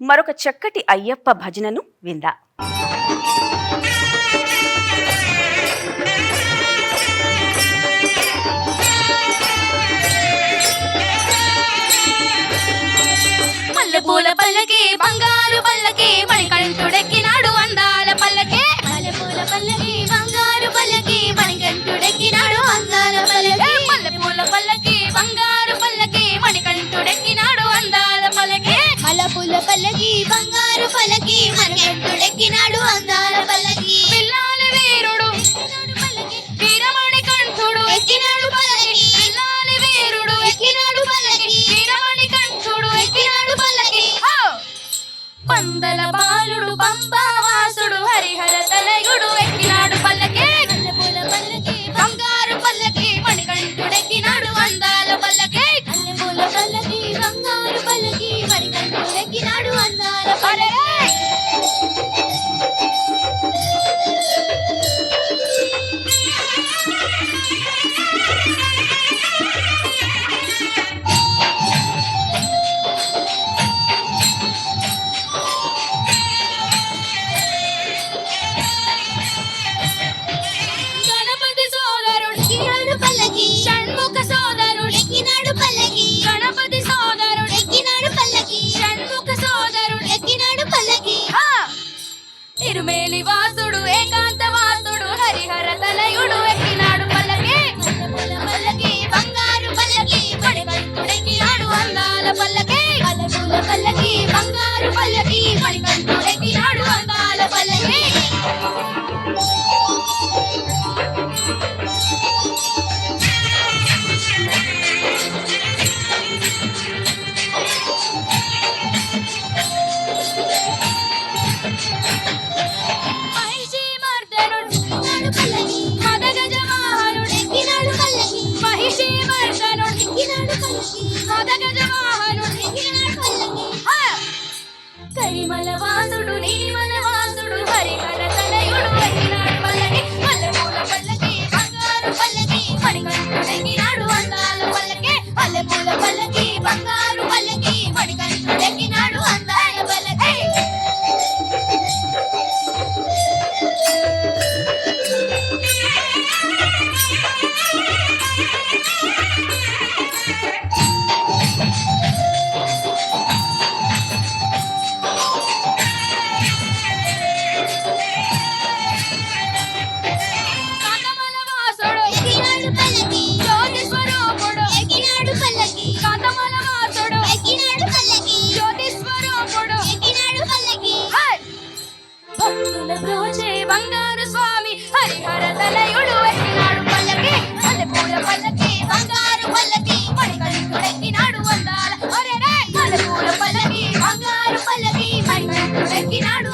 మరొక చక్కటి అయ్యప్ప భజనను విందా. మల్లెపూల పల్లకి బంగారు పల్లకి మణికంఠుడెక్కినాడు అందాల పల్లకి. మల్లెపూల పల్లకి బంగారు పల్లకి మణికంఠుడెక్కినాడు అందాల పల్లకి. మల్లెపూల పల్లకి బంగారు పల్లకి మణికంఠుడెక్కినాడు అందాల పల్లకి. మల్లెపూల పల్లకి బంగారు పల్లకి మణికంఠుడెక్కినాడు అందాల పల్లకి. పిల్లాల వీరుడు వీరమణి కంఠుడు ఎక్కినాడు పల్లకి. పిల్లాల వీరుడు ఎక్కినాడు పల్లకి. వీరమణి కంఠుడు ఎక్కినాడు పల్లకి. పందల బాలుడు పంబావాసుడు హరిహర తనయుడు ఎక్కినాడు పల్లకి. మల్లెపూల పల్లకి బంగారు పల్లకి మణికంఠుడెక్కినాడు అందాల పల్లకి. మల్లెపూల పల్లకి బంగారు పల్లకి మణికంఠుడెక్కినాడు అందాల పల్లకి. గణపతి సోదరుడు ఎక్కినాడు పల్లకి. షణ్ముఖ సోదరుడు ఎక్కినాడు పల్లకి. గణపతి సోదరుడు ఎక్కినాడు పల్లకి. షణ్ముఖ సోదరుడు ఎక్కినాడు పల్లకి. తిరుమేలి వాసుడు ఏకాంత వాసుడు హరిహర తనయుడు ఎక్కినాడు పల్లకి. మల్లెపూల పల్లకి బంగారు పల్లకి మణికంఠుడెక్కినాడు అందాల పల్లకి. మల్లెపూల పల్లకి బంగారు పల్లకి మణికంఠుడెక్కినాడు అందాల పల్లకి. మహిషి మర్దనుడు ఎక్కినాడు పల్లకి. మదగజవాహనుడు ఎక్కినాడు పల్లకి. మహిషి మర్దనుడు ఎక్కినాడు పల్లకి. మదగజవాహనుడు ఎక్కినాడు పల్లకి. కరిమల వాసుడు నీలిమల వాసుడు హరిహర తనయుడు ఎక్కినాడు పల్లకి. మల్లెపూల పల్లకి బంగారు పల్లకి మణికంఠుడెక్కినాడు అందాల పల్లకి. మల్లెపూల పల్లకి బంగారు పల్లకి మణికంఠుడెక్కినాడు అందాల పల్లకి. కాంతమల వాసుడు ఎక్కినాడు పల్లకి. జ్యోతి స్వరూపుడు ఎక్కినాడు పల్లకి. కాంతమల వాసుడు ఎక్కినాడు పల్లకి. జ్యోతి స్వరూపుడు ఎక్కినాడు పల్లకి. భక్తుల బ్రోచే బంగారు స్వామి హరిహర తనయుడు ఎక్కినాడు పల్లకి. మల్లెపూల పల్లకి బంగారు పల్లకి మణికంఠుడెక్కినాడు అందాల. మల్లెపూల పల్లకి బంగారు పల్లకి మణికంఠుడెక్కినాడు